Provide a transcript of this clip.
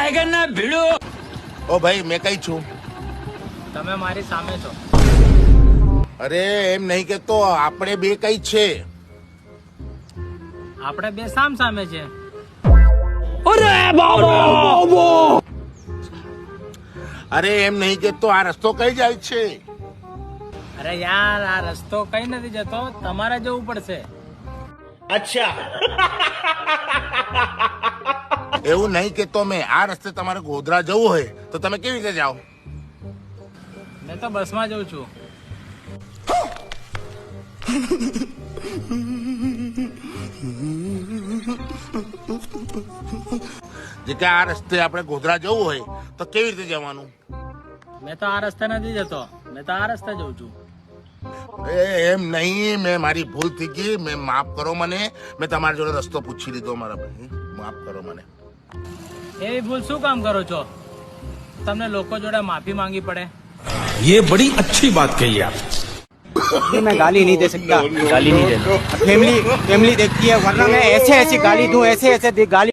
Tiger ના ભીડો. ઓ ભાઈ મેં કઈ છું? તમે મારી સામે છો. અરે એમ નહીં કેતો, આપણે બે કઈ છે? આપણે બે સામ સામે છે. અરે એમ નહીં કેતો, આ રસ્તો કઈ જાય છે? અરે યાર આ રસ્તો કઈ નથી જતો, તમારે જવું પડશે. એવું નહીં કેતો મેં, આ રસ્તે તમારે ગોધરા જવું હોય તો તમે કેવી રીતે જાઓ? મેં તો બસમાં જઉં છું. જે કે આ રસ્તે આપણે ગોધરા જવું હોય તો કેવી રીતે જવાનું? મેં તો આ રસ્તે નથી જતો, મેં તો આ રસ્તે જઉં છું. એમ નહીં, મેં મારી ભૂલ થઈ ગઈ, મેં માફ કરો મને. મેં તમારી જોડે રસ્તો પૂછી લીધો મારા ભાઈ, માફ કરો મને. એવી ભૂલ શું કામ કરો છો? તમને લોકો જોડે માફી માંગવી પડે? ये बड़ी अच्छी बात कही आप. ये मैं गाली नहीं दे सकता, गाली नहीं देना. फैमिली फैमिली देखती है, वरना मैं ऐसे ऐसी गाली दूं, ऐसे ऐसे गाली